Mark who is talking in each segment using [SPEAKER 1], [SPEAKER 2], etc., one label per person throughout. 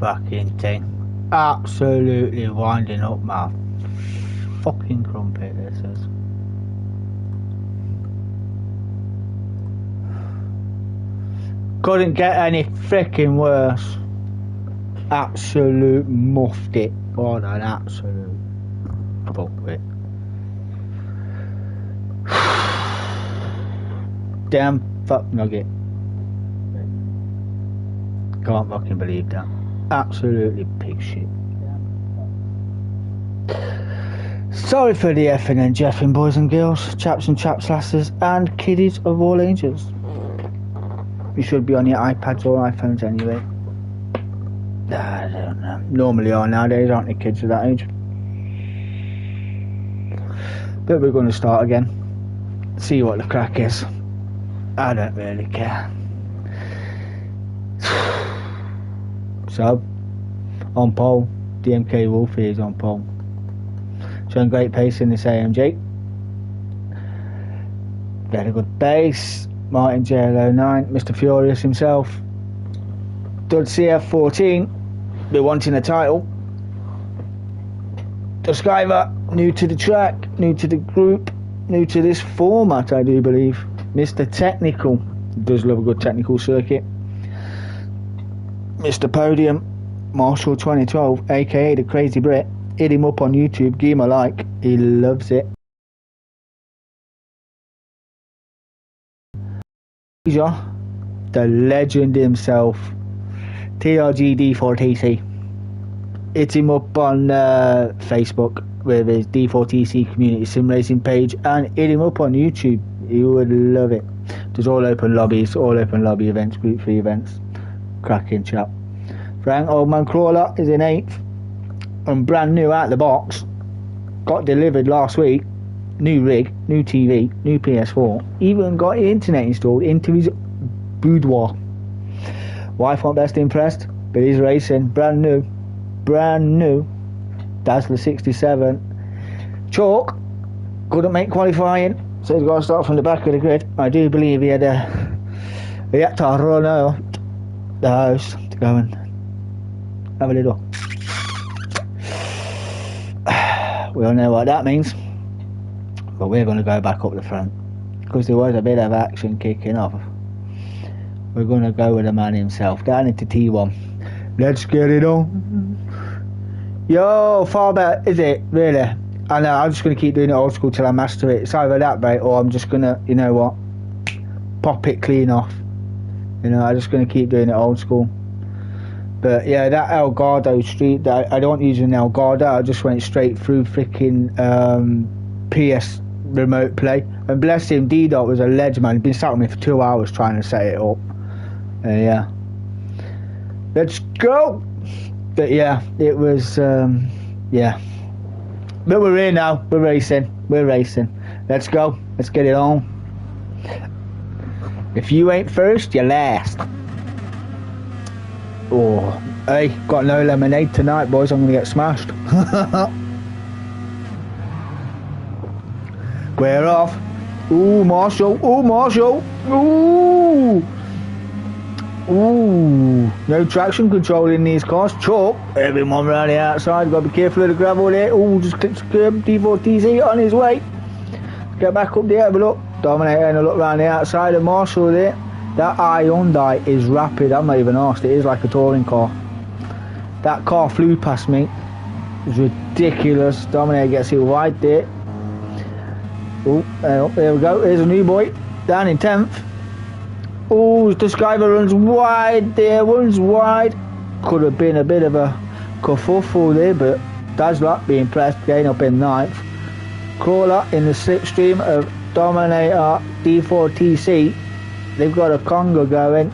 [SPEAKER 1] fucking thing. Absolutely winding up my fucking crumpet, this is. Couldn't get any freaking worse. Absolute muffed it. What an absolute fuckwit. Damn fuck nugget. Can't fucking believe that. Absolutely pig shit. Sorry for the effing and jeffing, boys and girls, chaps and chaps lasses, and kiddies of all ages. You should be on your iPads or iPhones anyway. I don't know. Normally are nowadays, aren't the kids of that age? But we're going to start again. See what the crack is. I don't really care. So, on pole, DMK Wolfie is on pole. Showing great pace in this AMG. Very good pace. Martin JL09, Mr. Furious himself. Dud CF14, been wanting a title. The Skyver, new to the track, new to the group, new to this format, I do believe. Mr. Technical, does love a good technical circuit. Mr. Podium, Marshall 2012, aka the Crazy Brit. Hit him up on YouTube, give him a like, he loves it. The legend himself, TRG D4TC. Hit him up on Facebook with his D4TC Community Sim Racing page, and hit him up on YouTube. He would love it. There's all open lobbies, all open lobby events, group 3 events. Cracking chap. Frank Oldman Crawler is in 8th and brand new out the box. Got delivered last week. New rig, new TV, new PS4. Even got the internet installed into his boudoir. Wife wasn't best impressed, but he's racing. Brand new. Dazzler 67. Chalk couldn't make qualifying, so he's got to start from the back of the grid. I do believe he had to run out the house to go and have a little. We all know what that means. But we're going to go back up the front because there was a bit of action kicking off. We're going to go with the man himself down into T1. Let's get it on. Yo, far better, is it? Really? I know, I'm just going to keep doing it old school till I master it. It's either that, mate, or I'm just going to, you know what, pop it clean off. You know, I'm just going to keep doing it old school. But yeah, that Elgato Street, I don't use an Elgato, I just went straight through freaking PS remote play, and bless him, D-Dot was a ledge, man. He'd been sat with me for 2 hours trying to set it up. Yeah, let's go. But yeah, it was yeah, but we're here now. We're racing. Let's go, let's get it on. If you ain't first, you're last. Oh, hey, got no lemonade tonight, boys. I'm gonna get smashed. We're off. Ooh, Marshall. Ooh. No traction control in these cars. Chalk. Everyone around the outside. Got to be careful of the gravel there. Ooh, just clips the curb. D4TC on his way. Get back up there. Have a look. Dominator and a look around the outside of Marshall there. That Hyundai is rapid. I'm not even asked. It is like a touring car. That car flew past me. It was ridiculous. Dominator gets hit wide there. Oh, there we go. Here's a new boy down in 10th. Oh, the Skyver runs wide there. Runs wide. Could have been a bit of a kerfuffle there, but Dazzler being pressed, getting up in 9th. Crawler in the slipstream of Dominator D4TC. They've got a conga going.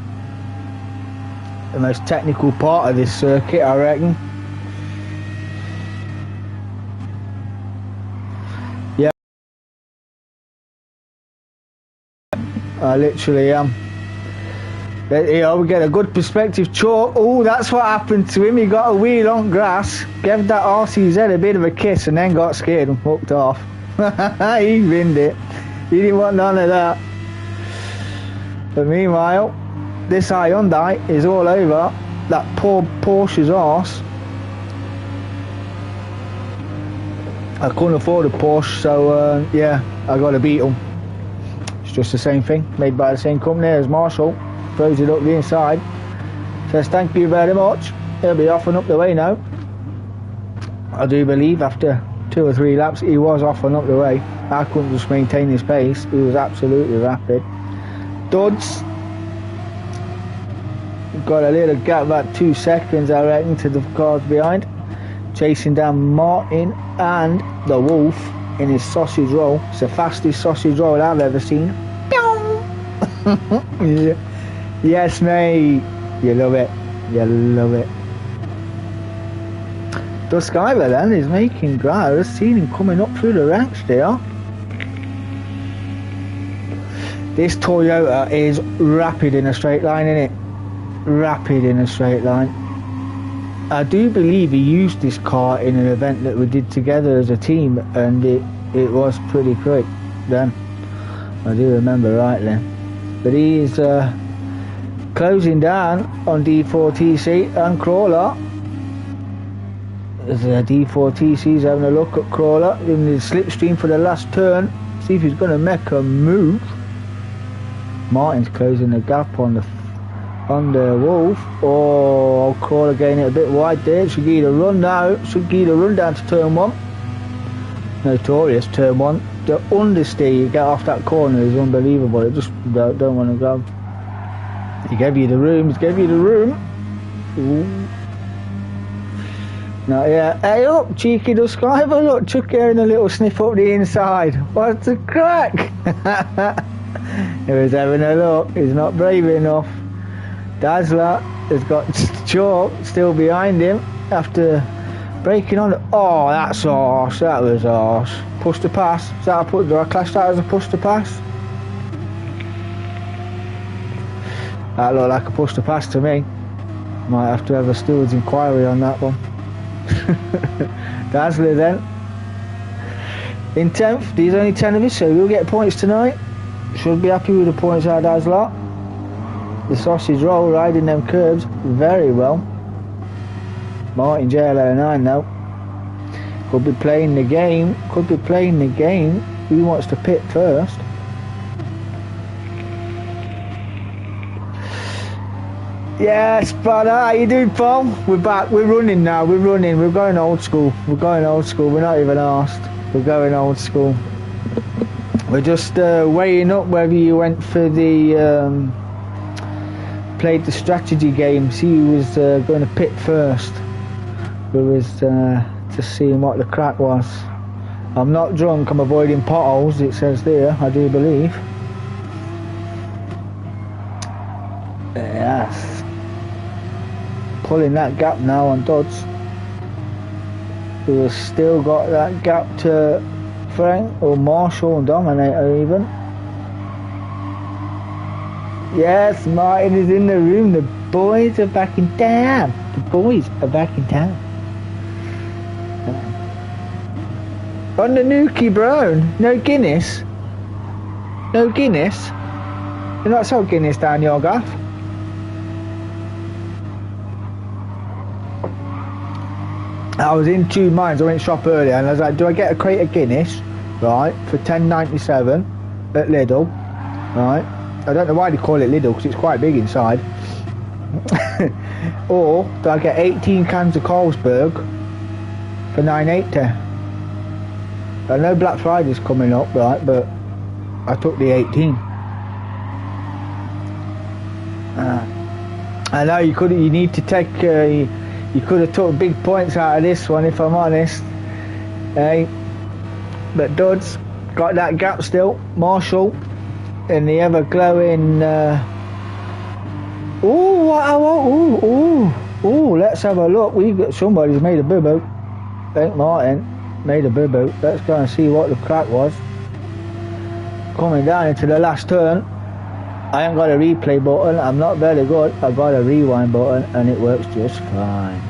[SPEAKER 1] The most technical part of this circuit, I reckon. Yeah, I literally am. You know, we get a good perspective. Chalk. Oh, that's what happened to him. He got a wheel on grass, gave that RCZ a bit of a kiss, and then got scared and fucked off. He binned it. He didn't want none of that. But meanwhile, this Hyundai is all over that poor Porsche's arse. I couldn't afford a Porsche, so yeah, I got to beat them. It's just the same thing, made by the same company as Marshall. Throws it up the inside, says thank you very much. He'll be off and up the way now. I do believe after 2 or 3 laps he was off and up the way. I couldn't just maintain his pace. He was absolutely rapid. Duds got a little gap, about 2 seconds I reckon, to the cars behind, chasing down Martin and the Wolf in his sausage roll. It's the fastest sausage roll I've ever seen. Yeah. Yes mate, you love it, you love it. The Skyler then is making ground. I've seen him coming up through the ranks there. This Toyota is rapid in a straight line, isn't it? Rapid in a straight line. I do believe he used this car in an event that we did together as a team, and it was pretty quick then. I do remember rightly. But he is closing down on D4TC and Crawler. As D4TC's having a look at Crawler in the slipstream for the last turn, see if he's going to make a move. Martin's closing the gap on the Wolf. Oh, Crawler getting it a bit wide there. Should get a run now. Should get a run down to turn 1. Notorious turn 1. The understeer you get off that corner is unbelievable. It just don't want to go. He gave you the room. He gave you the room. Ooh. Now, yeah. Hey up, cheeky Duskiver. Look, Chuck getting a little sniff up the inside. What's the crack? He was having a look. He's not brave enough. Dazzler has got Chalk still behind him after breaking on. Oh, that's arse. That was arse. Push to pass. Do I class that as a push to pass? That looked like a push to pass to me. Might have to have a steward's inquiry on that one. Dazzler then in 10th. There's only 10 of us, so we'll get points tonight. Should be happy with the points out of Dazzler. The sausage roll riding them curbs very well. Martin JLO9 now. Could be playing the game. Could be playing the game. Who wants to pit first? Yes, brother. How you doing, Paul? We're back. We're running now. We're running. We're going old school. We're going old school. We're not even asked. We're going old school. We're just weighing up whether you went for the played the strategy game. See who was going to pit first. We was just seeing what the crack was. I'm not drunk. I'm avoiding potholes. It says there. I do believe. Yes. Pulling that gap now on Dodds. We've still got that gap to Frank or Marshall and Dominator even. Yes, Martin is in the room. The boys are back in town. The boys are back in town. On the Nuki Brown. No Guinness. No Guinness. You're not sold Guinness down your gaff. I was in 2 minds. I went shop earlier and I was like, do I get a crate of Guinness, right, for $10.97 at Lidl, right? I don't know why they call it Lidl because it's quite big inside. Or do I get 18 cans of Carlsberg for $9.80? I know Black Friday's coming up, right, but I took the 18. I know you need to take you could have took big points out of this one, if I'm honest. Hey, but Dodds got that gap still. Marshall in the ever glowing. Let's have a look. We've got somebody's made a boo boo. I think Martin made a boo boo. Let's go and see what the crack was. Coming down into the last turn. I ain't got a replay button. I'm not very good. I've got a rewind button and it works just fine.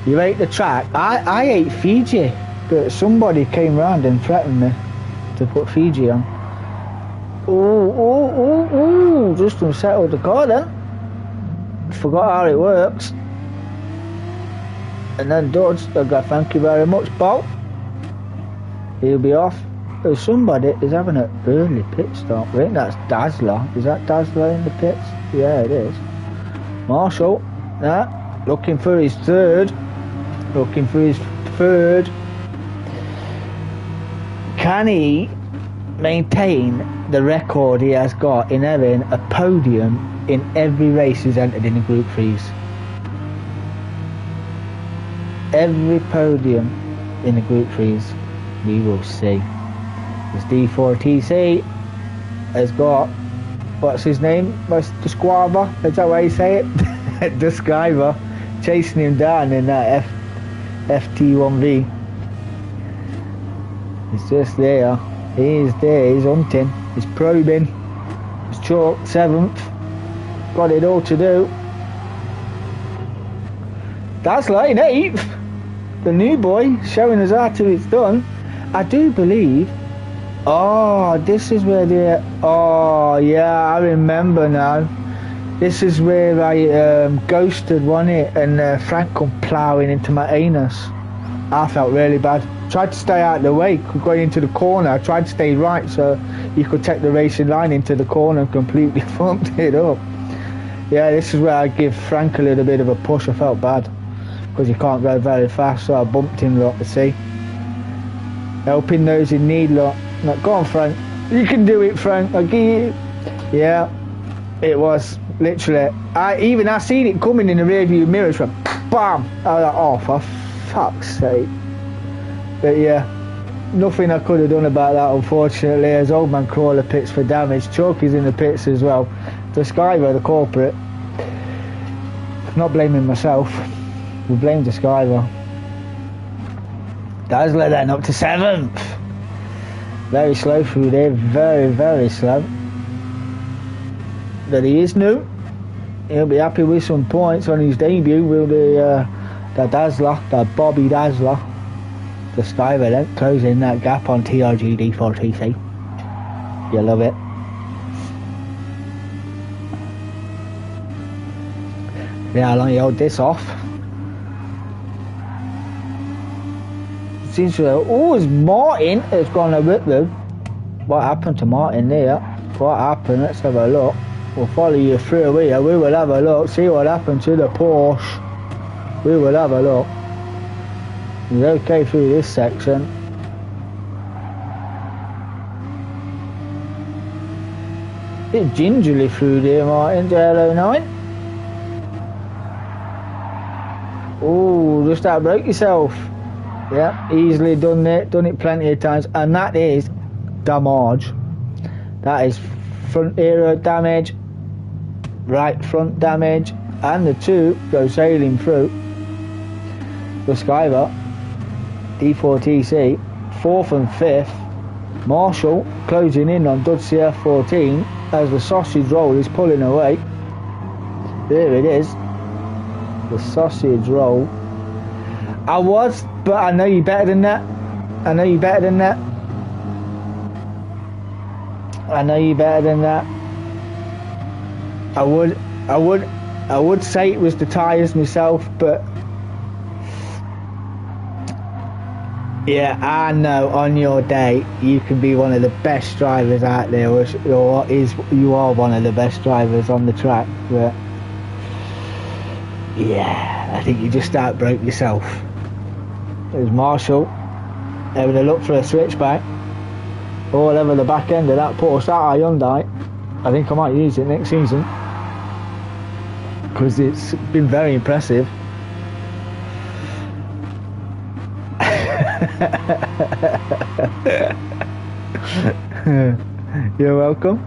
[SPEAKER 1] You ate the track. I ate Fiji, but somebody came round and threatened me to put Fiji on. Just unsettled the car then. forgot how it works. And then Dodds, I go, thank you very much, Bolt. He'll be off. There's somebody is having an early pit stop. I think that's Dazzler. Is that Dazzler in the pits? Yeah, it is. Marshall, looking for his third. Can he maintain the record he has got in having a podium in every race he's entered in the Group 3s? Every podium in the Group 3s, we will see. This D4TC has got, what's his name? Describer? Is that how you say it? Describer. Chasing him down in that FT1V. He's just there. He's there, he's hunting. He's probing. He's chalk, 7th. Got it all to do. That's like 8th. The new boy showing us how to it's done. I do believe. Oh, this is where they. Oh, yeah, I remember now. This is where I ghosted, wasn't it? And Frank come ploughing into my anus. I felt really bad. Tried to stay out of the way, going into the corner. I tried to stay right so you could take the racing line into the corner and completely fucked it up. Yeah, this is where I give Frank a little bit of a push. I felt bad because he can't go very fast, so I bumped him lot to see. Helping those in need lot. Like, go on, Frank. You can do it, Frank. I'll give you. Yeah, it was literally. I seen it coming in the rearview mirrors from BAM! I was like, oh, for fuck's sake. But yeah, nothing I could have done about that, unfortunately, as Old Man Crawler pits for damage. Chalky's in the pits as well. The Skyver, the corporate. Not blaming myself. We blame the Skyver. Dazzler then up to 7th. Very slow through there, very, very slow. But he is new. He'll be happy with some points on his debut with the Dazzler, the Bobby Dazzler. The Skyver then closing that gap on TRG D4TC. You love it. Yeah, how long you hold this off? Seems to always Martin has gone a bit with. What happened to Martin there? What happened? Let's have a look. We'll follow you through here. We will have a look. See what happened to the Porsche. We will have a look. He's okay through this section. Bit gingerly through there, Martin. JL09. Oh, just outbroke yourself. Yeah, easily done it plenty of times, and that is damage. That is front aero damage, right front damage, and the two go sailing through. The Skyver, D4TC, 4th and 5th. Marshall closing in on Dud CF14 as the sausage roll is pulling away. There it is, the sausage roll. But I know you better than that. I know you better than that. I would say it was the tyres myself, but yeah, I know on your day you can be one of the best drivers out there, you are one of the best drivers on the track, but yeah, I think you just outbroke yourself. There's Marshall having a look for a switchback all over the back end of that Porsche, that Hyundai. I think I might use it next season because it's been very impressive. You're welcome.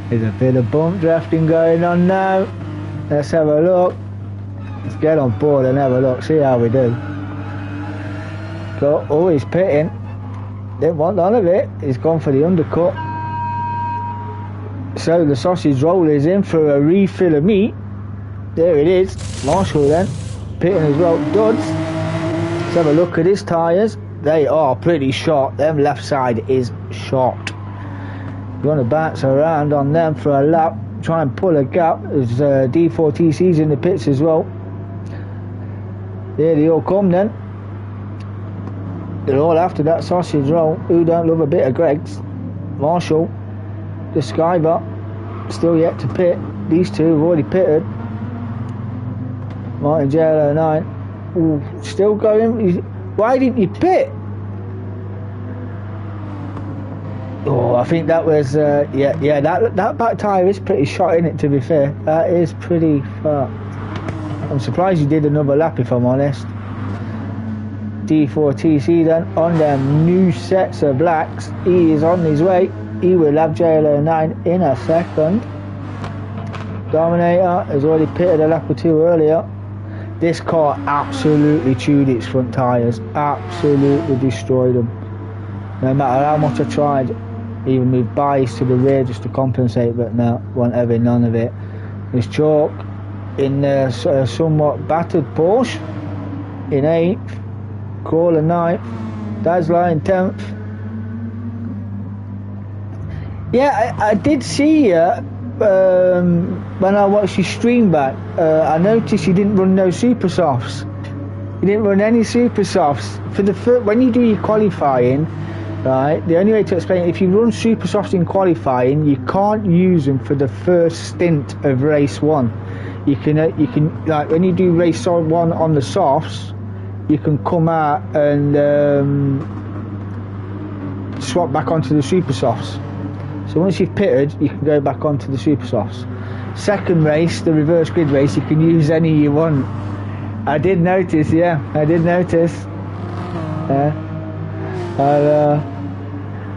[SPEAKER 1] There's a bit of bump drafting going on now. Let's have a look. Let's get on board and have a look, see how we do. Oh, he's pitting. Didn't want none of it. He's gone for the undercut. So the sausage roll is in for a refill of meat. There it is. Marshall then, pitting as well. Duds. Let's have a look at his tyres. They are pretty short. Them left side is short. Going to bounce around on them for a lap, try and pull a gap. There's D4TC's in the pits as well. There they all come then. They're all after that sausage roll. Who don't love a bit of Greg's? Marshall, the Skybot, still yet to pit. These two have already pitted. Martin JL09, still going. Why didn't you pit? Oh, I think that was that back tyre is pretty shot, isn't it, to be fair? That is pretty far. I'm surprised you did another lap, if I'm honest. D4TC then on them new sets of blacks. He is on his way. He will have JL09 in a second. Dominator has already pitted a lap or two earlier. This car absolutely chewed its front tyres. Absolutely destroyed them. No matter how much I tried, even with bias to the rear just to compensate, but no, wasn't having none of it. There's Chalk in the somewhat battered Porsche in 8th. Crawler 9th, Dazzler in 10th. Yeah, I did see you when I watched your stream back. I noticed you didn't run no super softs. You didn't run any super softs for the when you do your qualifying. Right, the only way to explain it, if you run super softs in qualifying, you can't use them for the first stint of race 1. You can like when you do race 1 on the softs, you can come out and swap back onto the super softs. So once you've pitted, you can go back onto the super softs. Second race, the reverse grid race, you can use any you want. I did notice, yeah, I did notice.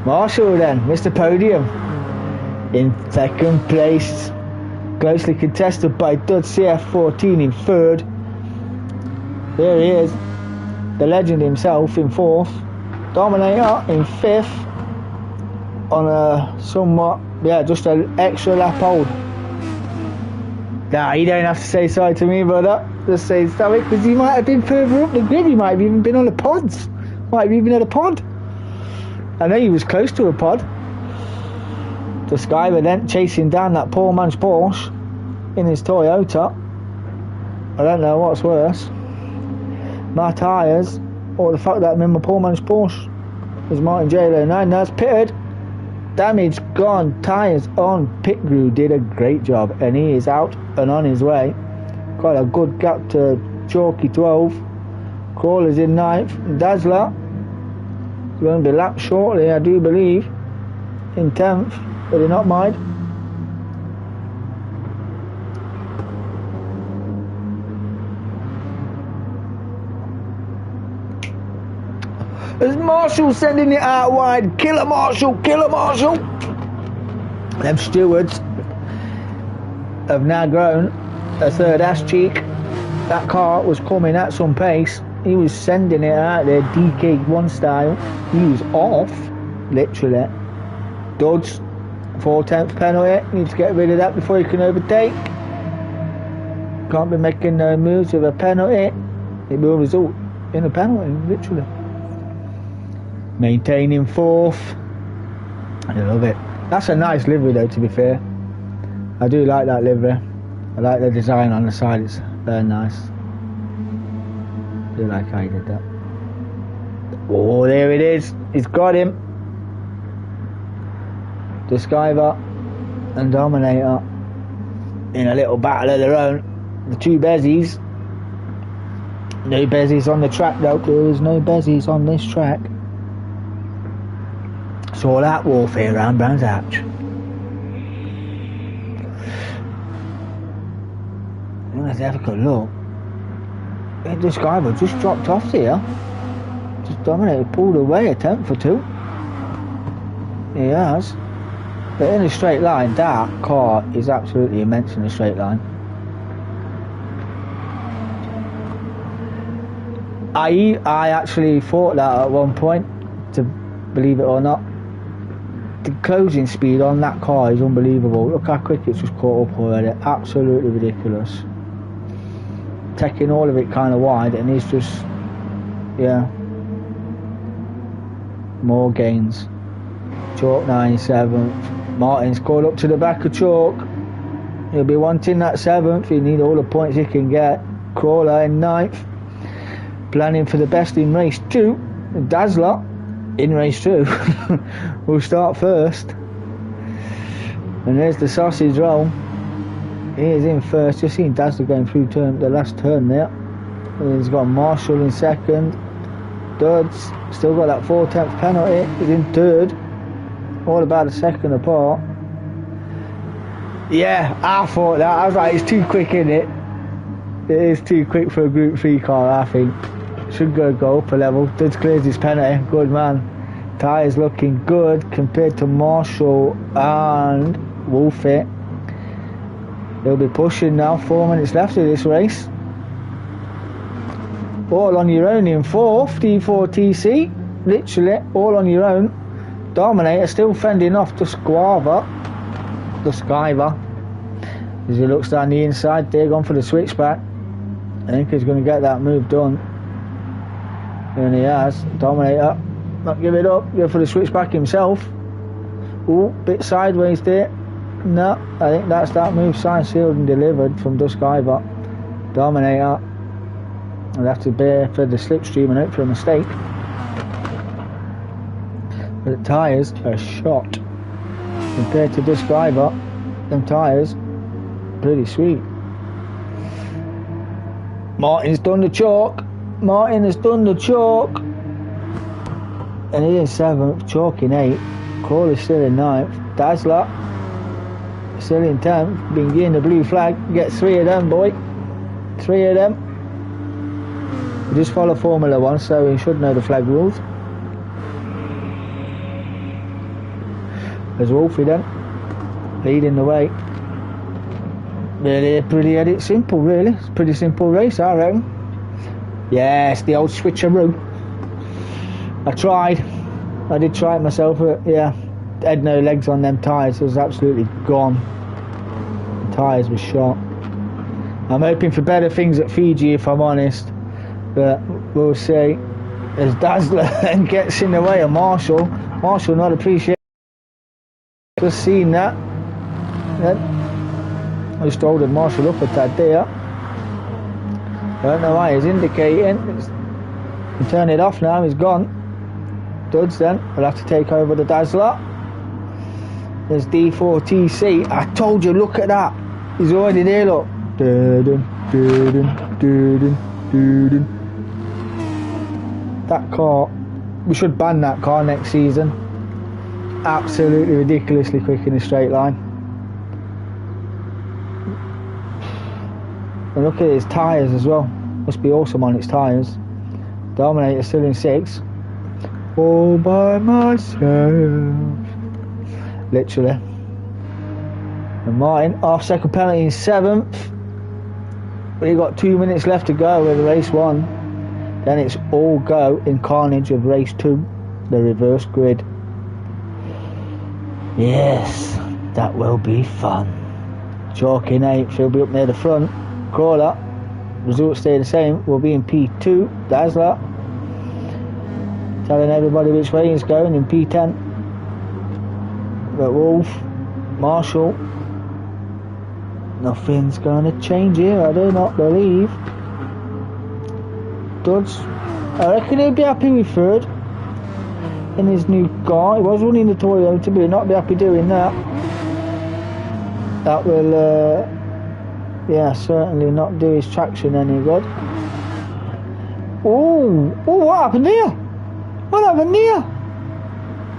[SPEAKER 1] Marshall then, Mr. Podium, in second place, closely contested by Dud CF14 in third. There he is, the legend himself in fourth. Dominator in fifth on a somewhat, just an extra lap hold. Nah, you don't have to say sorry to me, brother. Just say sorry, because he might have been further up the grid. He might have even been on the pods. Might have even had a pod. I know he was close to a pod. The Skyver then chasing down that poor man's Porsche in his Toyota. I don't know what's worse, my tyres or the fact that I'm in my poor man's Porsche. There's Martin JL09, that's pitted. Damage gone, tyres on. Pit Gr3 did a great job and he is out and on his way. Got a good gap to Chalky 12. Crawler's in 9th. Dazzler is going to be lapped shortly, I do believe, in 10th, but not mind. There's Marshall sending it out wide. Killer Marshall, killer Marshall. Them stewards have now grown a third ass cheek. That car was coming at some pace. He was sending it out there DK1 style. He was off, literally. Duds, 4/10 penalty. Needs to get rid of that before he can overtake. Can't be making no moves with a penalty. It will result in a penalty, literally. Maintaining fourth. I love it. That's a nice livery though, to be fair. I do like that livery. I like the design on the side, it's very nice. I do like how he did that. Oh, there it is. He's got him. The Skyver and Dominator in a little battle of their own. The two bezies. No bezies on the track though. There is no bezies on this track. It's all out warfare around Brands Hatch. Let's have a good look. This guy just dropped off here. Just Dominated, pulled away a 10th or 2. He has. But in a straight line, that car is absolutely immense in a straight line. I actually thought that at one point, to believe it or not. The closing speed on that car is unbelievable. Look how quick it's just caught up already. Absolutely ridiculous. Taking all of it kind of wide, and he's just, yeah. More gains. Chalk 97th. Martin's called up to the back of chalk. He'll be wanting that 7th. He need all the points he can get. Crawler in 9th. Planning for the best in race 2. Dazzler in race 2 will start first. And there's the sausage roll. He is in first. Just seen Dazzler going through the last turn there. And he's got Marshall in 2nd. Duds still got that 4/10 penalty. He's in 3rd. All about a 2nd apart. Yeah, I thought that. I was like, it's too quick, isn't it? It is too quick for a Group 3 car, I think. Should go up a level. Duds clears his penalty. Good man. Tyres looking good compared to Marshall and Wolfie. He'll be pushing now. 4 minutes left of this race. All on your own in 4th. D4TC. Literally all on your own. Dominator still fending off the Squiver. As he looks down the inside there, gone for the switchback. I think he's going to get that move done. And he has. Dominator, not give it up, go for the switchback himself. Ooh, bit sideways there. No, I think that's that move signed, sealed and delivered from Duskiver. Dominator will have to bear for the slipstream and hope for a mistake. But the tyres are shot. Compared to Duskiver, them tyres, pretty sweet. Martin's done the chalk. Martin has done the chalk. And he is 7th, chalk in 8th. Crawler's still in 9th. Dazzler still in 10th. Been getting the blue flag. Get 3 of them, boy. 3 of them. We just follow Formula 1, so we should know the flag rules. There's Wolfie then, leading the way. Pretty simple, really. It's a pretty simple race, I reckon. Yes, the old switcheroo. I tried. I did try it myself, but yeah, had no legs on them tyres. It was absolutely gone. The tyres were shot. I'm hoping for better things at Fiji, if I'm honest. But we'll see. As Dazzler then gets in the way of Marshall. Marshall not appreciating. Just seen that. Then I just holding Marshall up a tad there. Don't know why he's indicating. He turn it off now, he's gone. Duds then, we'll have to take over the Dazzler. There's D4TC. I told you, look at that. He's already there, look. That car, we should ban that car next season. Absolutely ridiculously quick in a straight line. And look at his tyres as well. Must be awesome on its tyres. Dominator still in 6th. All by myself. Literally. And Martin, half second penalty in 7th. We've got 2 minutes left to go with race 1. Then it's all go in carnage of race 2. The reverse grid. Yes, that will be fun. Chalk in 8th, he'll be up near the front. Crawler, results stay the same, will be in P2. Dazzler, telling everybody which way he's going in P10. But Wolf, Marshall, nothing's going to change here, I do not believe. Duds, I reckon he'll be happy with 3rd. In his new car. He was running the Toyota, but he'll not be happy doing that. That will yeah, certainly not do his traction any good. Oh, what happened here? What happened here?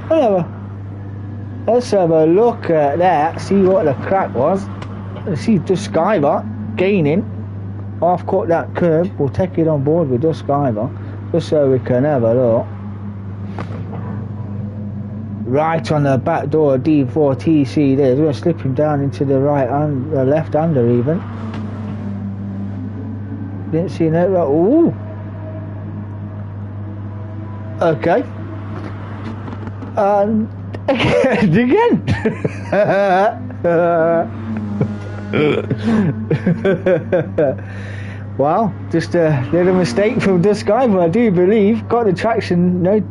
[SPEAKER 1] Whatever. Let's have a look at that, see what the crack was. Let's see Duskiver gaining. Half cut that curb. We'll take it on board with Duskiver, just so we can have a look. Right on the back door of D4TC there. We're going to slip him down into the right hand, the left hander even. Didn't see no. Ooh. Okay. And again. Wow, just a little mistake from Duskiver, I do believe. Got the traction, no.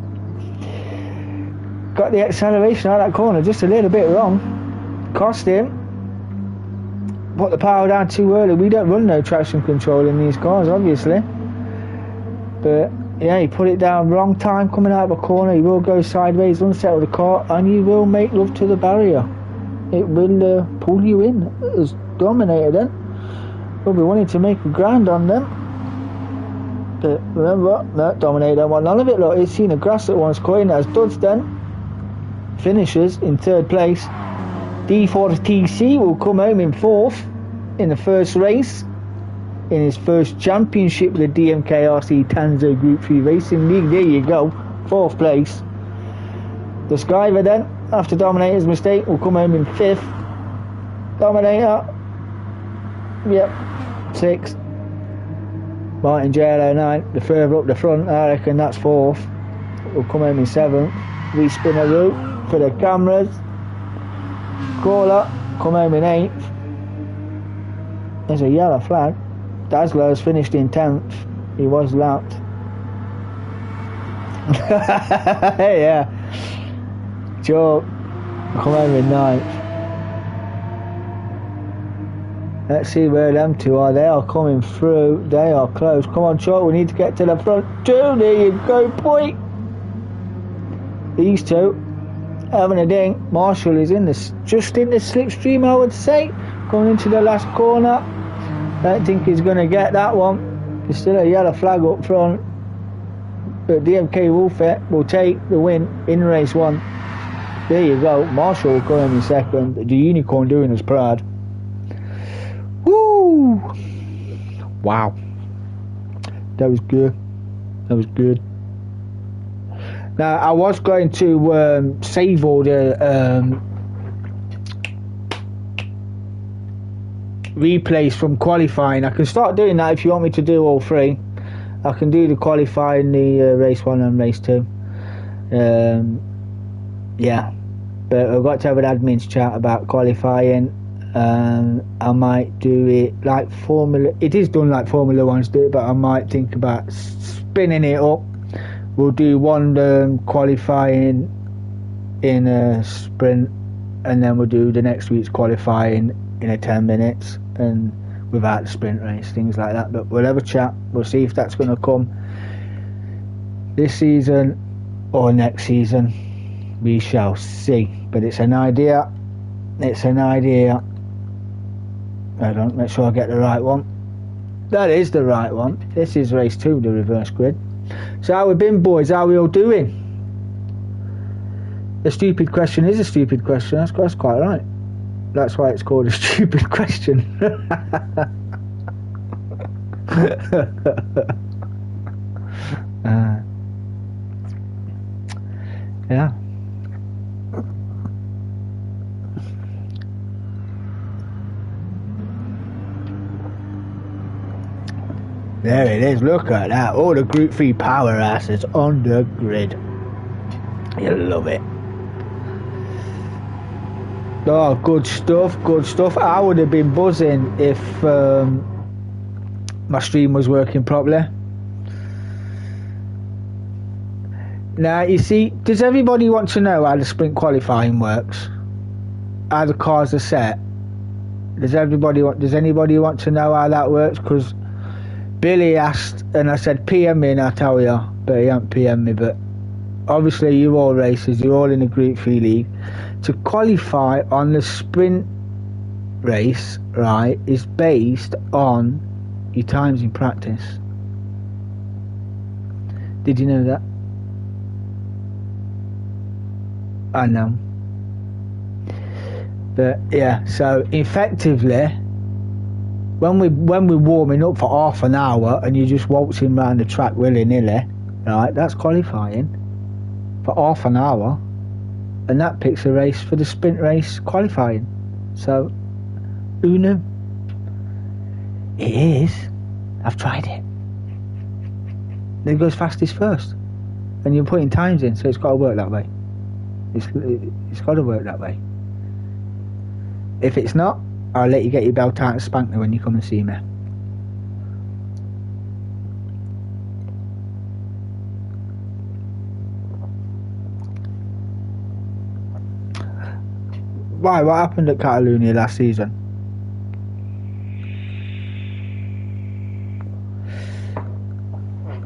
[SPEAKER 1] got the acceleration out of that corner just a little bit wrong. Cost him. Put the power down too early. We don't run no traction control in these cars, obviously. But yeah, he put it down wrong time coming out of a corner. He will go sideways, unsettle the car, and you will make love to the barrier. It will pull you in as Dominator then. We'll be wanting to make a grand on them. But remember, no, Dominator don't want none of it. Look, he's seen the grass at once cutting as Duds then finishes in 3rd place. D4TC will come home in 4th in the first race, in his first championship with the DMKRC Tanso Group 3 Racing League. There you go, 4th place. The Skyver then, after Dominator's mistake, will come home in 5th. Dominator, yep, 6th. Martin JLO 9, the further up the front, I reckon that's 4th. Will come home in 7th. We spin a route for the cameras. Crawler, come home in 8th. There's a yellow flag. Dazzler's finished in 10th. He was lapped. Yeah. Joe, come home in 9th. Let's see where them two are. They are coming through. They are close. Come on, Chalk. We need to get to the front two. There you go, boy. These two having a ding. Marshall is just in the slipstream, I would say. Going into the last corner. Don't think he's going to get that one. There's still a yellow flag up front. But DMK Wolfette will take the win in race 1. There you go. Marshall will come in 2nd. The Unicorn doing us proud. Woo! Wow. That was good. That was good. Now, I was going to save all the replays from qualifying. I can start doing that if you want me to do all 3. I can do the qualifying, the race 1 and race 2. Yeah. But I've got to have an admin's chat about qualifying. I might do it like Formula. It is done like Formula 1's do it, but I might think about spinning it up. We'll do one qualifying in a sprint, and then we'll do the next week's qualifying in a 10 minutes and without the sprint race, things like that. But we'll have a chat. We'll see if that's going to come this season or next season. We shall see. But it's an idea. It's an idea. I don't make sure I get the right one. That is the right one. This is race 2, the reverse grid. So how we been, boys? How we all doing? A stupid question is a stupid question. That's quite right. That's why it's called a stupid question. Yeah. There it is, look at that. All the Group 3 powerhouses on the grid. You love it. Oh, good stuff, good stuff. I would have been buzzing if my stream was working properly. Now, you see, does everybody want to know how the sprint qualifying works? How the cars are set? Does anybody want to know how that works? Because Billy asked, and I said PM me and I'll tell you, but he hasn't PM me. But obviously you're all racers, you're all in the Group 3 league. To qualify on the sprint race, right, is based on your times in practice. Did you know that? I know. But yeah, so effectively, when we're warming up for half an hour and you're just waltzing around the track willy-nilly, right, that's qualifying for half an hour, and that picks a race for the sprint race qualifying. So, who knew? It is. I've tried it. It goes fastest first, and you're putting times in, so it's got to work that way. It's got to work that way. If it's not, I'll let you get your belt out and spank me when you come and see me. Why? What happened at Catalonia last season?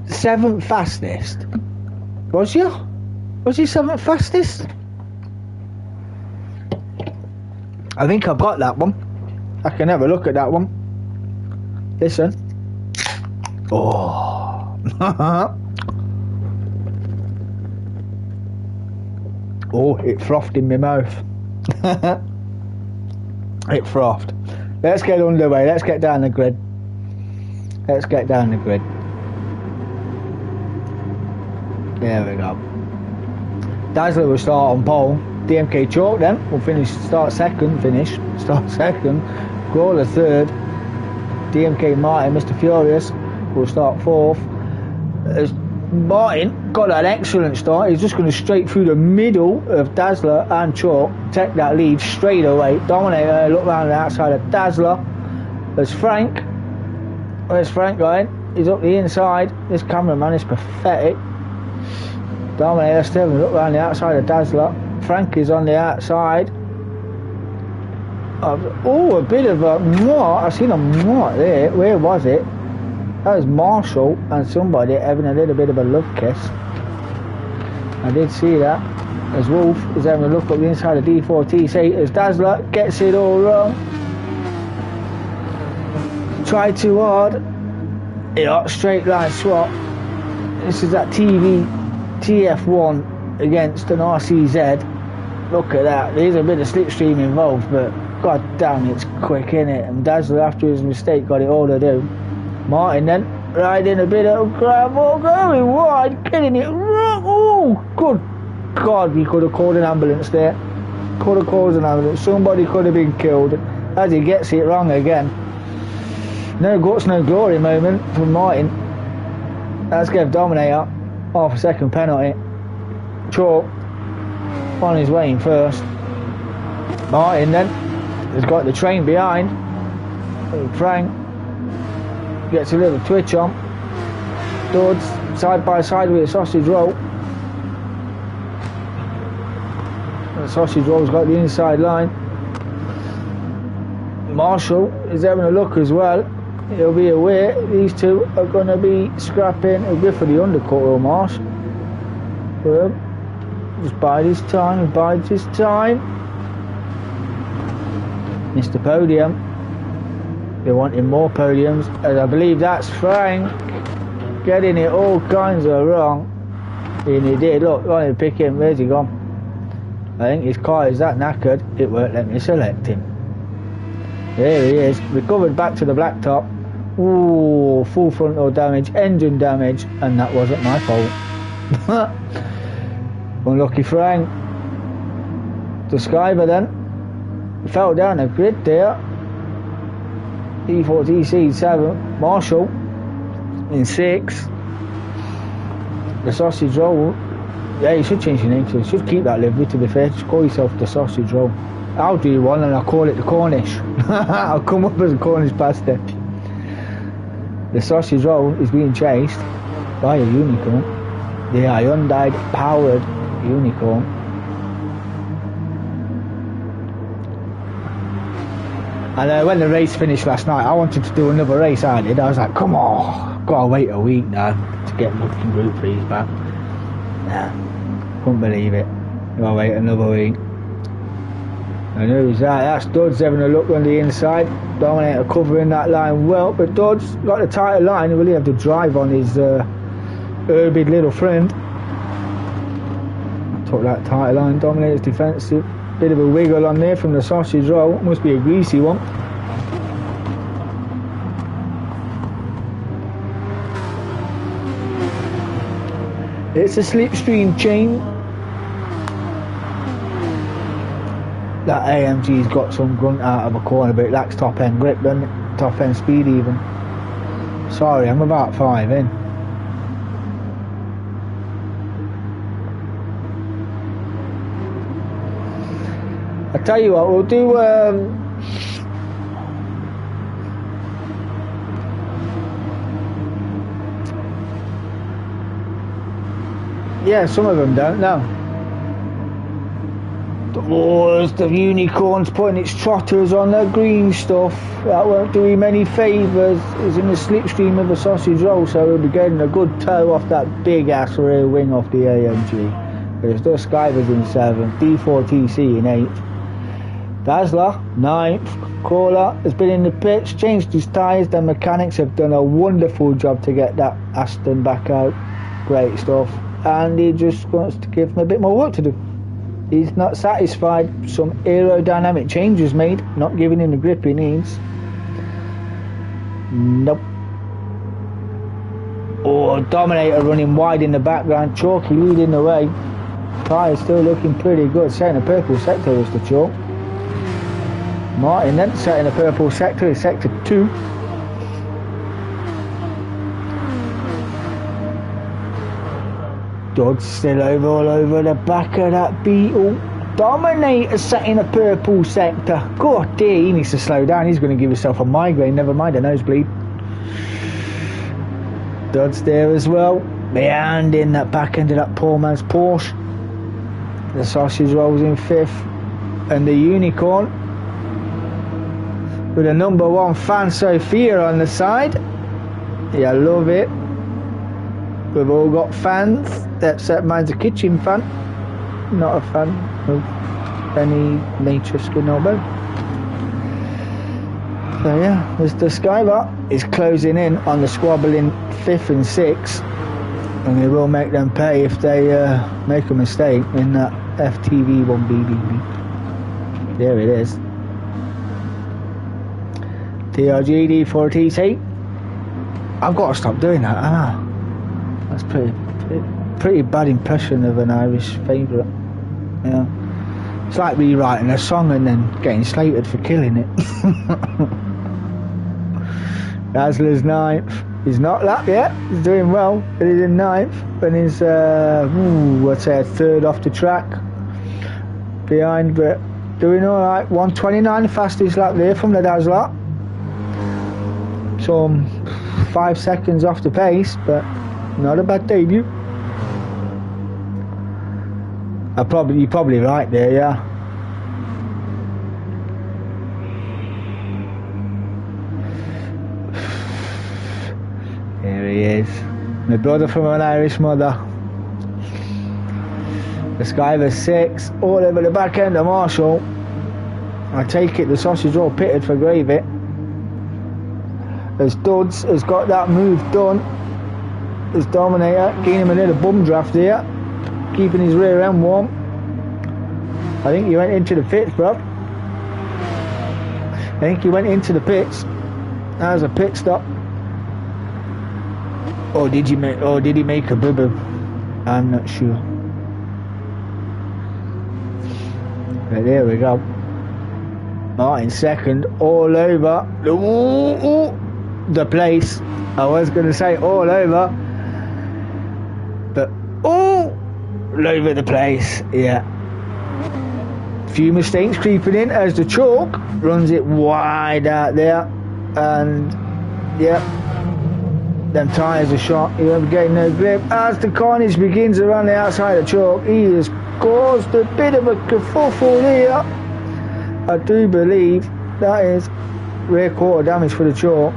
[SPEAKER 1] Seventh fastest? Was you? Was he seventh fastest? I think I've got that one. I can have a look at that one. Listen. Oh. Oh, it frothed in my mouth. It frothed. Let's get underway. Let's get down the grid. Let's get down the grid. There we go. Dazzler will start on pole. DMK Chalk then will start second. Grawler third. DMK Martin, Mr. Furious, will start fourth. As Martin got an excellent start. He's just going straight through the middle of Dazzler and Chalk. Take that lead straight away. Dominator, look around the outside of Dazzler. There's Frank. Where's Frank going? He's up the inside. This cameraman is pathetic. Dominator still look around the outside of Dazzler. Frank is on the outside. Oh, a bit of a what? I seen a what there. Where was it? That was Marshall and somebody having a little bit of a love kiss. I did see that. As Wolf is having a look up the inside of D4TC as Dazzler gets it all wrong. Tried too hard. Yeah, straight line swap. This is that TF1 against an RCZ. Look at that. There's a bit of slipstream involved, but god damn, it's quick, innit? And Dazzler, after his mistake, got it all to do. Martin then riding a bit of gravel, going wide, getting it wrong. Oh, good god, we could have called an ambulance there. Could have called an ambulance. Somebody could have been killed as he gets it wrong again. No guts, no glory moment from Martin. Let's give Dominator half a second penalty. Chalk on his way in first. Martin then has got the train behind. Frank gets a little twitch on. Dodds side by side with a sausage roll. The sausage roll's got the inside line. Marshall is having a look as well. He'll be aware these two are going to be scrapping. He'll go for the undercut or Marsh. Well, just bide his time, he bides his time. Mr. Podium. They're wanting more podiums, as I believe that's Frank getting it all kinds of wrong. And he did. Look, wanted to pick him. Where's he gone? I think his car is that knackered it won't let me select him. There he is, recovered back to the blacktop. Ooh, full frontal damage, engine damage, and that wasn't my fault. Unlucky Frank. The Skyver then fell down the grid there. D4TC 7, Marshall in 6. The sausage roll. Yeah, you should change your name to it. You should keep that livery, to be fair. Just call yourself the sausage roll. I'll do one and I'll call it the Cornish. I'll come up as a Cornish pasta. The sausage roll is being chased by a unicorn. The Hyundai powered unicorn. And when the race finished last night, I wanted to do another race. I did. I was like, come on, gotta wait a week now to get fucking Gr3s back. Nah, couldn't believe it. Gotta wait another week. And who's that? That's Dodds having a look on the inside. Dominator covering that line well, but Dodds got a tighter line. He really had to drive on his urbid little friend. Took that tighter line. Dominator's defensive. Bit of a wiggle on there from the sausage roll. Must be a greasy one. It's a slipstream chain. That AMG's got some grunt out of a corner, but it lacks top end grip, doesn't it? Top end speed even. Sorry, I'm about 5 in. I tell you what, we'll do yeah, some of them don't know. Oh, as the Unicorn's putting its trotters on the green stuff. That won't do him any favours. He's in the slipstream of a sausage roll, so he'll be getting a good toe off that big ass rear wing off the AMG. There's still Skivers in 7th, D4TC in 8th. Dazzler, 9th. Crawler has been in the pits, changed his tyres. The mechanics have done a wonderful job to get that Aston back out. Great stuff. And he just wants to give him a bit more work to do. He's not satisfied. Some aerodynamic changes made, not giving him the grip he needs. Nope. Oh, Dominator running wide in the background. Chalky leading the way. Tyres still looking pretty good. Setting a purple sector is the chalk. Martin then setting a purple sector is sector 2. Dodd's still all over the back of that Beetle. Dominator setting a purple sector. God dear, he needs to slow down. He's going to give himself a migraine, never mind a nosebleed. Dodd's there as well. Behind in that back end of that poor man's Porsche. The sausage rolls in 5th. And the Unicorn with a number 1 fan Sophia on the side. Yeah, I love it. We've all got fans, except mine's a kitchen fan. Not a fan of any nature skin or bone. So yeah, there's the Skybar is closing in on the squabbling 5th and 6th. And they will make them pay if they make a mistake in that FTV1BBB. There it is. TRG D4TC. I've got to stop doing that, haven't I? That's pretty bad impression of an Irish favourite. Yeah, it's like rewriting a song and then getting slated for killing it. Dazzler's 9th. He's not lapped yet. He's doing well, but he's in 9th, and he's I'd say a 3rd off the track behind, but doing all right. 1:29, fastest lap there from the Dazzler. Some 5 seconds off the pace, but not a bad debut. You're probably right there, yeah. Here he is. My brother from an Irish mother. The Skyver 6, all over the back end of Marshall. I take it the sausage roll pitted for gravy. As Duds has got that move done. As Dominator giving him a little bum draft here, keeping his rear end warm. I think he went into the pits, bruv. I think he went into the pits. That was a pit stop. Or did he make a boo-boo? I'm not sure. But there we go. Martin 2nd, all over the place. I was going to say all over, but all over the place. Yeah. Few mistakes creeping in as the chalk runs it wide out there, and yeah, them tyres are shot. He won't be getting no grip as the carnage begins around the outside of chalk. He has caused a bit of a kerfuffle here. I do believe that is rear quarter damage for the chalk.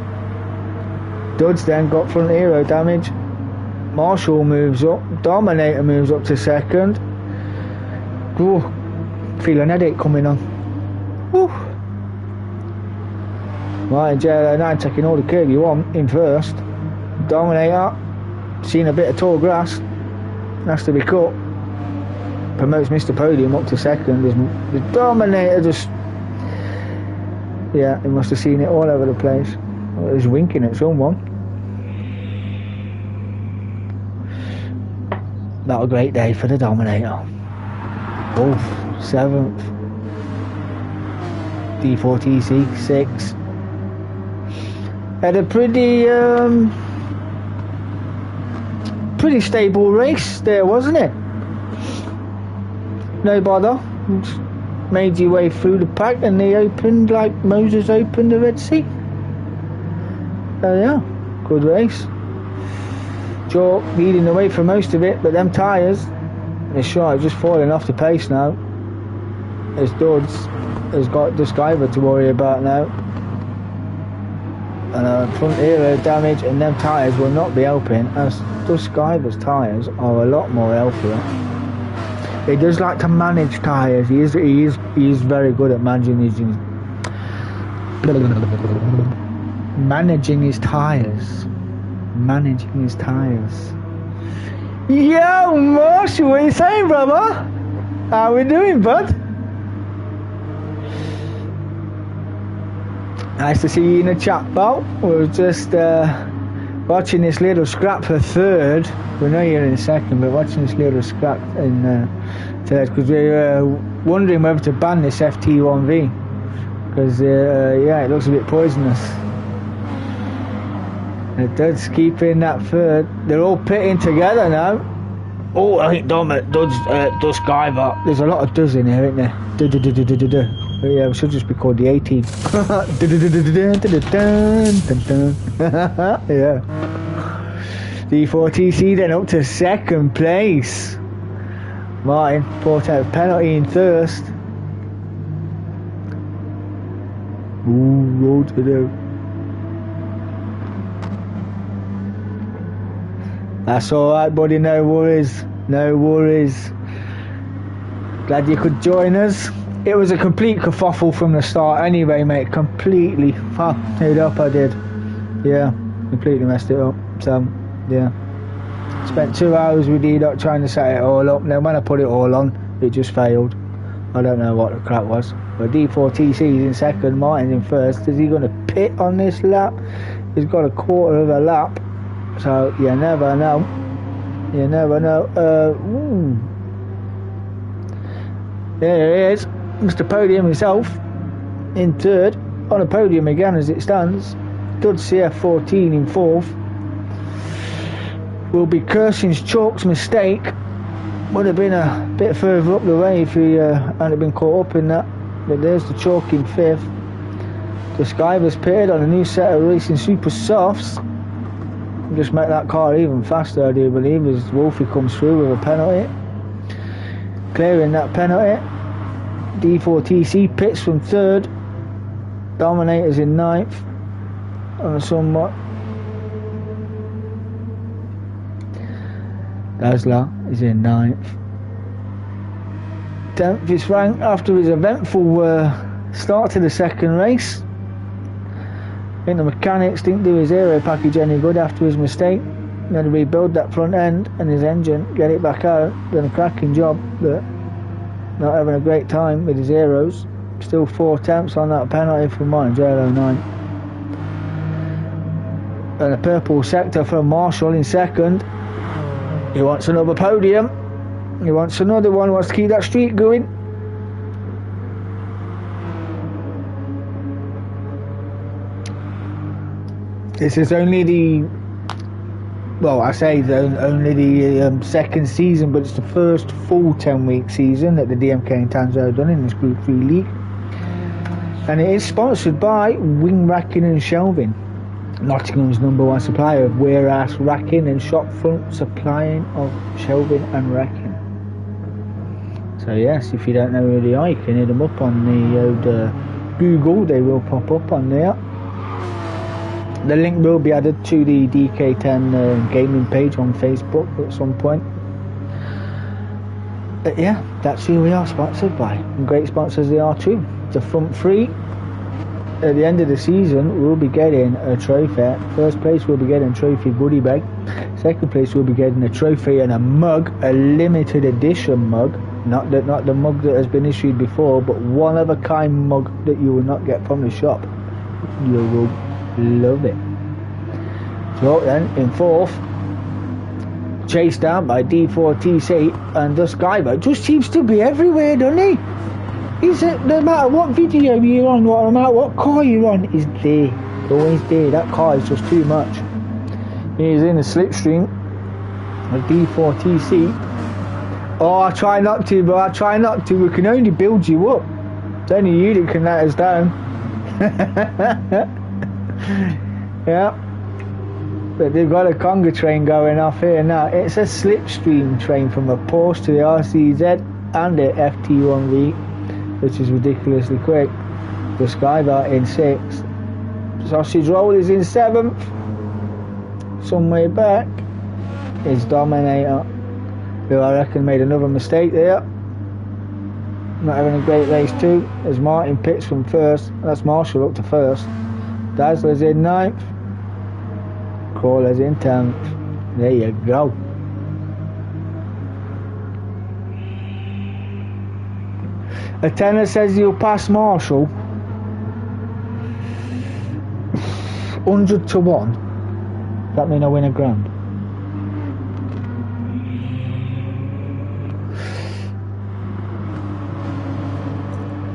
[SPEAKER 1] Duds then got front aero damage. Marshall moves up. Dominator moves up to 2nd. Ooh, feel an headache coming on. Woo. Right, JLO9 taking all the curve you want in 1st. Dominator, seen a bit of tall grass. Has to be cut. Promotes Mr. Podium up to 2nd. The Dominator just... yeah, he must have seen it all over the place. He was winking at someone. Not a great day for the Dominator. Oh, 7th. D4TC 6th. Had a pretty stable race there, wasn't it? No bother. Just made your way through the pack, and they opened like Moses opened the Red Sea. So yeah, good race. Chalk leading the way for most of it, but them tyres, they're sure just falling off the pace now. as Dodds has got the Skyver to worry about now. And front aero damage and them tyres will not be helping, as Skyver's tyres are a lot more healthier. He does like to manage tyres. He is very good at managing his tyres. Managing his tyres. Yo, Marshall, what are you saying, brother? How we doing, bud? Nice to see you in the chat, pal. We're just watching this little scrap for third. We know you're in second, but watching this little scrap in third, because we're wondering whether to ban this FT1V, because yeah, it looks a bit poisonous. It does keep in that third. They're all pitting together now. Oh, I think does Skyver. There's a lot of does in here, isn't there? But yeah, we should just be called the 18. Yeah. D4TC then up to second place. Martin fought out penalty in first. Ooh, road to do. That's alright, buddy, no worries. No worries. Glad you could join us. It was a complete kerfuffle from the start anyway, mate. Completely fucked it up, I did. Yeah, completely messed it up. So, yeah. Spent 2 hours with D-Dot trying to set it all up. Then when I put it all on, it just failed. I don't know what the crap was. But D4TC is in second, Martin's in first. Is he going to pit on this lap? He's got a quarter of a lap. So, you never know. You never know. There he is. Mr. Podium himself in third, on a podium again as it stands. Dud CF14 in fourth. Will be Kersing's Chalk's mistake. Would have been a bit further up the way if he hadn't been caught up in that. But there's the Chalk in fifth. The Skyver's pitted on a new set of racing super softs. Just make that car even faster, I do believe, as Wolfie comes through with a penalty. Clearing that penalty. D4TC pits from third. Dominators in ninth. On a somewhat. Dazzler is in ninth. 10th is Frank after his eventful start to the second race. I think the mechanics didn't do his aero package any good after his mistake. He had to rebuild that front end and his engine, get it back out. Done a cracking job, but not having a great time with his aeros. Still 4 attempts on that penalty from Martin J09. And a purple sector from Marshall in second. He wants another podium. He wants another one. Wants to keep that streak going. This is only the, well, I say only the second season, but it's the first full 10-week season that the DMK and Tanso have done in this Group 3 league. And it is sponsored by Wing Racking and Shelving, Nottingham's #1 supplier of warehouse racking and shop front supplying of shelving and racking. So yes, if you don't know who they are, you can hit them up on the old Google. They will pop up on there. The link will be added to the DK10 gaming page on Facebook at some point. But yeah, that's who we are sponsored by. And great sponsors they are too. The front three, at the end of the season, we'll be getting a trophy. First place we'll be getting a trophy goodie bag. Second place we'll be getting a trophy and a mug, a limited edition mug. Not the mug that has been issued before, but one of a kind mug that you will not get from the shop. You will love it. So then in fourth, chased down by D4TC, and the Skyver just seems to be everywhere, doesn't he? No matter what video you're on, no matter what car you're on, he's there. Always there. That car is just too much. He's in the slipstream with D4TC. Oh, I try not to, but I try not to. We can only build you up. It's only you that can let us down. Yeah. But they've got a conga train going off here now. It's a slipstream train from a Porsche to the RCZ and the FT1V. which is ridiculously quick. The Skyvar in 6th. Sausage Roll is in 7th. Some way back is Dominator, who I reckon made another mistake there. Not having a great race too, as Martin pits from 1st. That's Marshall up to 1st. Dazzler's in 9th. Crawler's in 10th. There you go. A tenner says you'll pass Marshall. 100 to 1. That mean I win a grand?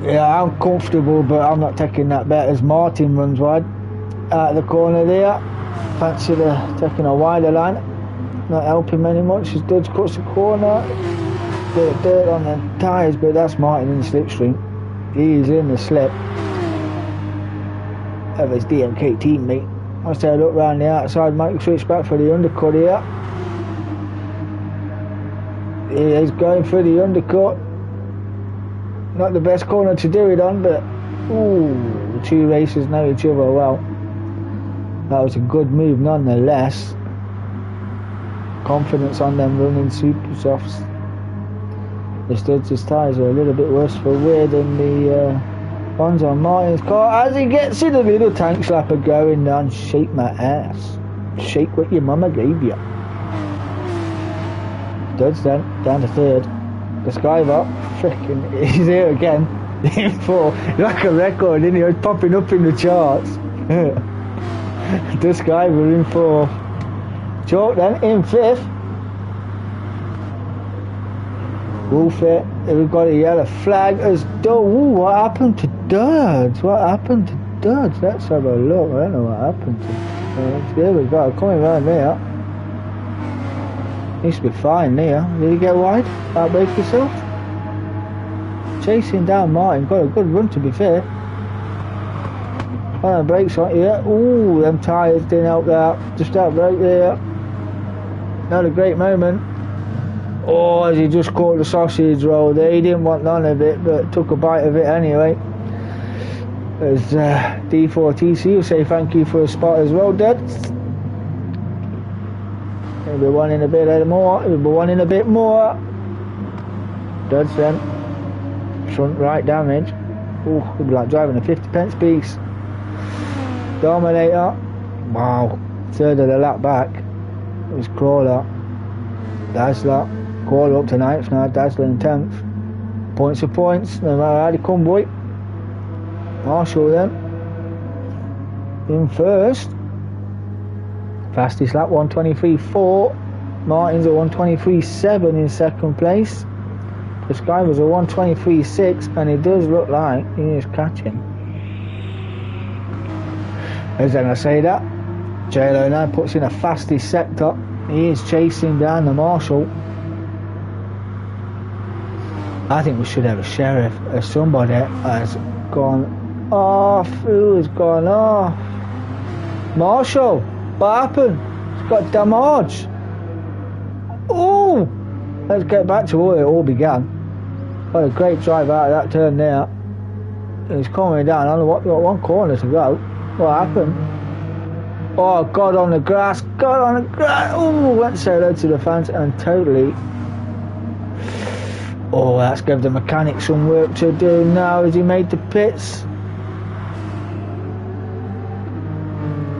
[SPEAKER 1] Yeah, I'm comfortable, but I'm not taking that bet as Martin runs wide out of the corner there. Fancy taking a wider line. Not helping many much as Dudge cuts the corner. Bit of dirt on the tyres, but that's Martin in the slipstream. He's in the slip of his DMK teammate. Must have a look round the outside. Michael switch back for the undercut here. He is going for the undercut. Not the best corner to do it on, but ooh, the 2 racers know each other well. That was a good move nonetheless. Confidence on them running super softs. The Studs' tyres are a little bit worse for wear than the ones on Martin's car as he gets in a little tank slapper going on. Shake my ass. Shake what your mama gave you. Studs then down to 3rd. The Skyvar, frickin', he's here again. In 4, like a record, isn't he? He's popping up in the charts. The Skyvar in 4. Chalk then in 5th. Wolfit, we've got a yellow flag as ooh, what happened to Duds? What happened to Duds? Let's have a look. I don't know what happened to there we go, coming around there. Used to be fine there. Did he get wide? Outbreak yourself? Chasing down Martin, got a good run to be fair. On the brakes on here. Ooh, them tyres didn't help that. Just outbreak there. Not a great moment. Oh, as he just caught the sausage roll there. He didn't want none of it, but took a bite of it anyway. As D4TC will say thank you for a spot as well, Dad. He'll be wanting a bit more. He'll be wanting a bit more. Dad's then. Front right damage. Oh, it'll be like driving a 50p piece. Dominator. Wow. 3rd of the lap back. It was Crawler. Dazzler. Crawler up to 9th now. Dazzler in 10th. Points for points. No matter how they come, boy. Marshall then. In 1st. Fastest lap 1:23.4. Martin's a 1:23.7 in 2nd place. The Sky was a 1:23.6, and it does look like he is catching. As then I say that, JLo now puts in a fastest sector. He is chasing down the Marshall. I think we should have a sheriff. Somebody has gone off. Who has gone off? Marshall, what happened? It's got damage. Oh, let's get back to where it all began. What a great drive out of that turn there. He's coming down on what, got 1 corner to go. What happened? Oh, got on the grass, got on the grass. Oh, went solo to the fans and totally. Oh, that's given the mechanic some work to do now as he made the pits.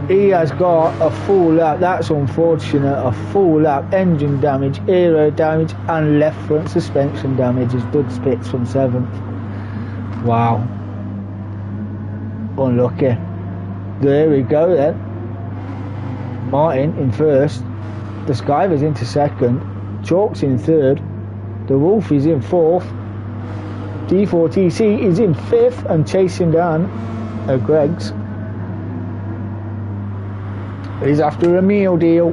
[SPEAKER 1] He has got a full lap. That's unfortunate. A full lap. Engine damage, aero damage, and left front suspension damage as Doug spits from 7th. Wow. Unlucky. There we go then. Martin in 1st. The Skyver's into 2nd. Chalk's in 3rd. The Wolf is in 4th. D4TC is in 5th and chasing down Greg's. He's after a meal deal.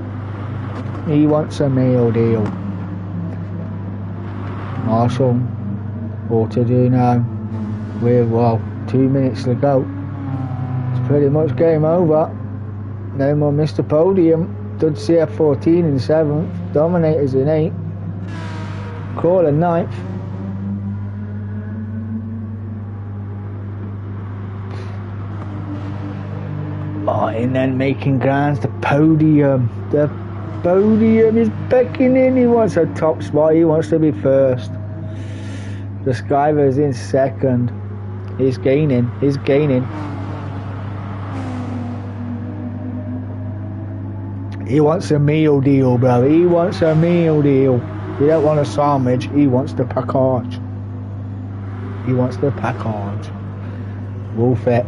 [SPEAKER 1] He wants a meal deal. Marshall, what to do now? With 2 minutes to go. It's pretty much game over. No more Mr. Podium. Dud CF14 in 7th. Dominators in 8th. Crawler 9th. Martin then making grounds. The podium is beckoning. He wants a top spot. He wants to be first. The Skyver's in second. He's gaining. He wants a meal deal, bro. He wants a meal deal. He don't want a sandwich. He wants the package. Wolfette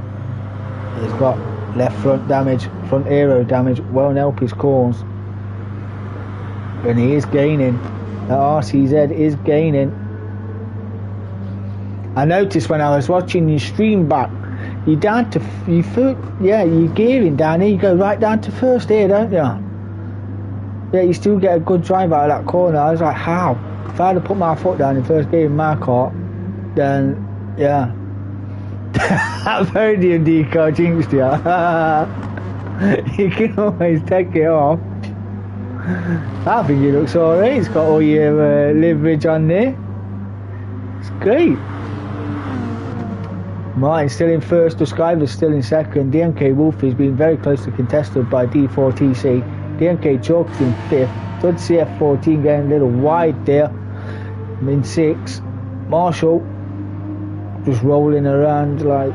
[SPEAKER 1] has got left front damage, front aero damage. Won't help his cause. And he is gaining. The RCZ is gaining. I noticed when I was watching your stream back, you're gearing down here. You go right down to first here, don't you? Yeah, you still get a good drive out of that corner. I was like, how? If I had put my foot down in first gear in my car, then, yeah. That very D&D car jinxed you. You can always take it off. I think it looks alright. It's got all your leverage on there. It's great. Martin's still in first. The Skyver's still in second. DMK Wolfie's been very closely contested by D4TC. DMK Chalk's in fifth. Dud CF14 getting a little wide there. I'm in sixth. Marshall just rolling around like,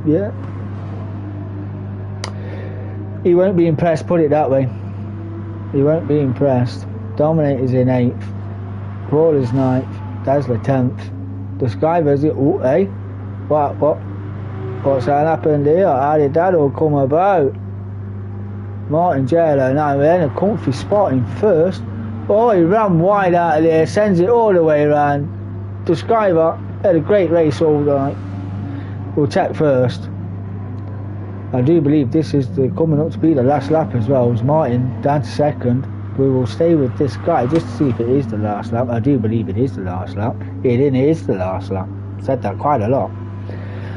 [SPEAKER 1] yeah. He won't be impressed, put it that way. He won't be impressed. Dominator's in 8th. Crawler's 9th. Dazzler 10th. The Skyver's it. Oh, hey. What's that happened here? How did that all come about? Martin Jello now in a comfy spot in first. Oh, he ran wide out of there, sends it all the way around. The Skyver had a great race all night. We'll check first. I do believe this is coming up to be the last lap as well. As Martin down to second. We will stay with this guy just to see if it is the last lap. I do believe it is the last lap. It is the last lap. Said that quite a lot.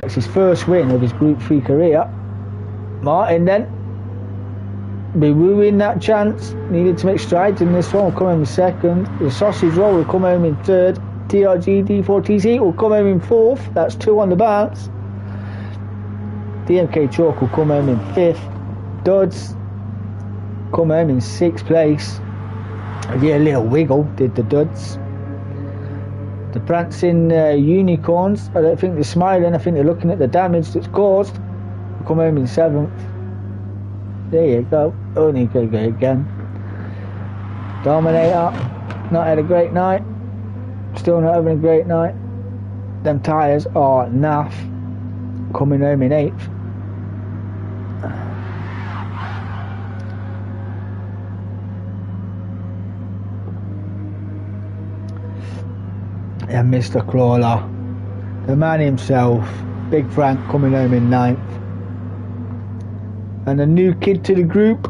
[SPEAKER 1] It's his first win of his Group 3 career. Martin then be wooing that chance. Needed to make strides in this one. Will come home in second. The Sausage Roll will come home in third. TRG D4TC will come home in fourth. That's 2 on the bounce. DMK Chalk will come home in fifth. Duds come home in 6th place. Yeah, a little wiggle did the Duds. The prancing unicorns, I don't think they're smiling. I think they're looking at the damage that's caused. Will come home in 7th. There you go. Only go again. Dominator not had a great night. Still not having a great night. Them tyres are naff. Coming home in 8th. And Mr. Crawler, the man himself, Big Frank, coming home in 9th. And a new kid to the group,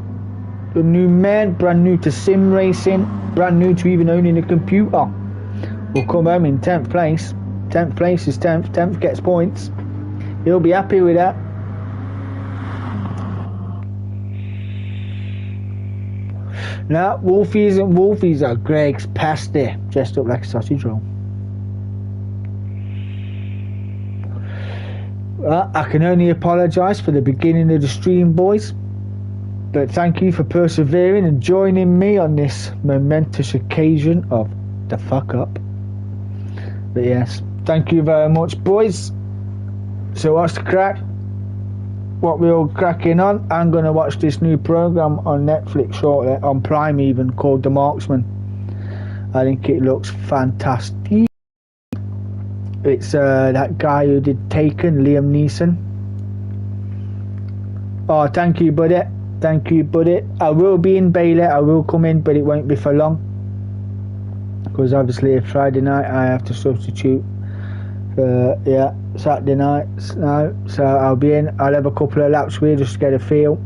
[SPEAKER 1] the new man, brand new to sim racing, brand new to even owning a computer, will come home in 10th place. 10th place is 10th. 10th gets points. He'll be happy with that. Now, Wolfies and Wolfies are Greg's pasty, dressed up like a sausage roll. Well, I can only apologise for the beginning of the stream, boys. But thank you for persevering and joining me on this momentous occasion of the fuck up. But yes, thank you very much, boys. So what's the crack? What we're all cracking on? I'm going to watch this new programme on Netflix shortly, on Prime even, called The Marksman. I think it looks fantastic. It's that guy who did Taken, Liam Neeson. Oh, thank you, buddy. Thank you, buddy. I will be in Bailey. I will come in, but it won't be for long. Because obviously Friday night I have to substitute for, Saturday nights now. So I'll be in. I'll have a couple of laps with just to get a feel.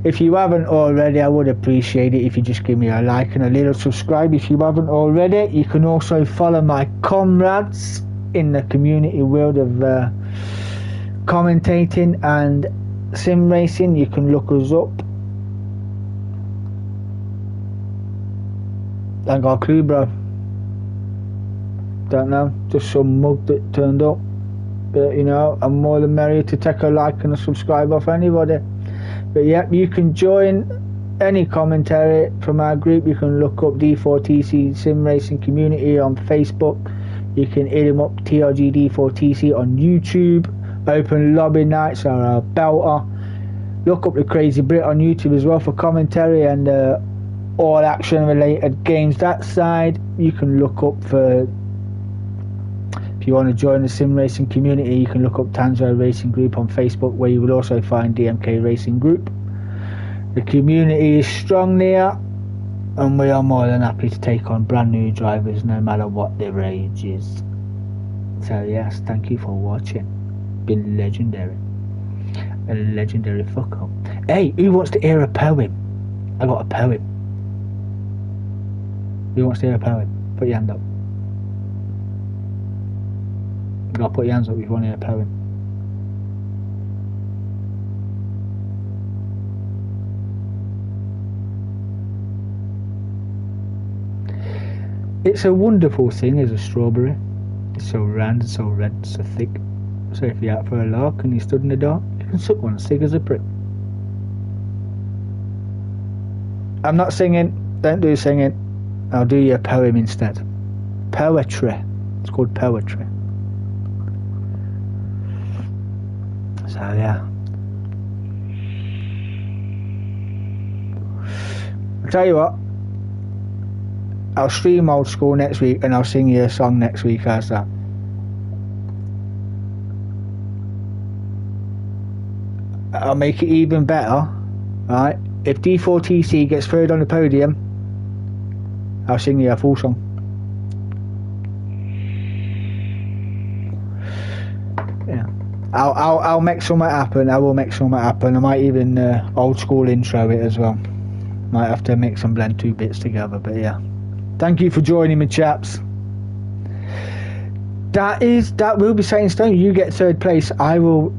[SPEAKER 1] If you haven't already, I would appreciate it if you just give me a like and a little subscribe if you haven't already. You can also follow my comrades in the community world of commentating and sim racing. You can look us up. I got a clue, bro. Don't know, just some mug that turned up. But you know, I'm more than merry to take a like and a subscribe off anybody. But yeah, you can join any commentary from our group. You can look up D4TC Sim Racing Community on Facebook. You can hit him up, TRG D4TC on YouTube. Open lobby nights are a belter. Look up the Crazy Brit on YouTube as well for commentary and all action related games. That side you can look up for. If you want to join the sim racing community, you can look up Tanso Racing Group on Facebook, where you will also find DMK Racing Group. The community is strong there, and we are more than happy to take on brand new drivers no matter what their age is. So yes, thank you for watching. Been legendary. A legendary fuck up. Hey, who wants to hear a poem? I got a poem. Who wants to hear a poem? Put your hand up. You gotta put your hands up if you want to hear a poem. It's a wonderful thing as a strawberry. It's so round and so red and so thick. So if you're out for a lark and you stood in the dark, you can suck one as thick as a prick. I'm not singing. Don't do singing. I'll do you a poem instead. Poetry. It's called poetry. So yeah. I'll tell you what. I'll stream old school next week and I'll sing you a song next week. How's that? I'll make it even better. Right? If D4TC gets third on the podium, I'll sing you a full song. Yeah. I'll make something happen. I will make something happen. I might even old school intro it as well. Might have to mix and blend two bits together, but yeah. Thank you for joining me, chaps. That will be set in stone. You get third place, I will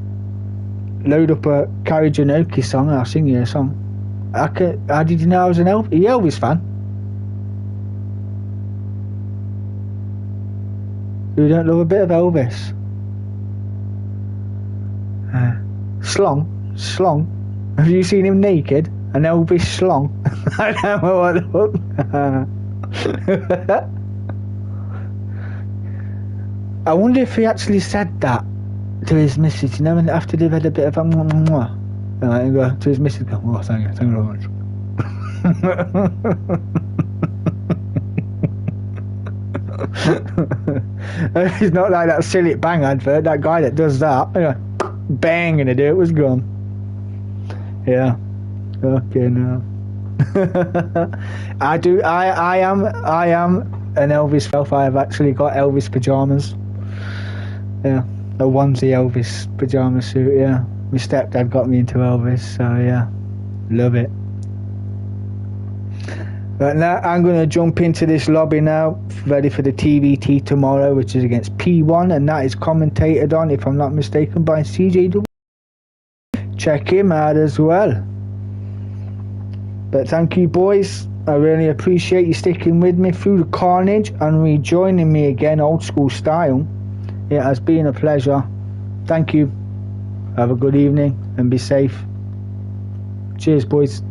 [SPEAKER 1] load up a Carriage and Oki song and I'll sing you a song. How did you know I was an Elvis fan? Who don't love a bit of Elvis? Slong. Have you seen him naked? An Elvis slong? I don't know what the fuck. I wonder if he actually said that to his missus, you know, and after they've had a bit of a mwah, and go to his missus, go, oh, thank you very much. It's not like that silly bang advert, that guy that does that, you know, bang, and it was gone. Yeah. Okay, no. I am an Elvis fan. I have actually got Elvis pajamas. Yeah, a onesie Elvis pajama suit. Yeah, my stepdad got me into Elvis, so yeah, love it. But now I'm going to jump into this lobby now, ready for the TVT tomorrow, which is against P1, and that is commentated on, if I'm not mistaken, by CJ. Check him out as well. But thank you, boys. I really appreciate you sticking with me through the carnage and rejoining me again, old school style. It has been a pleasure. Thank you. Have a good evening and be safe. Cheers, boys.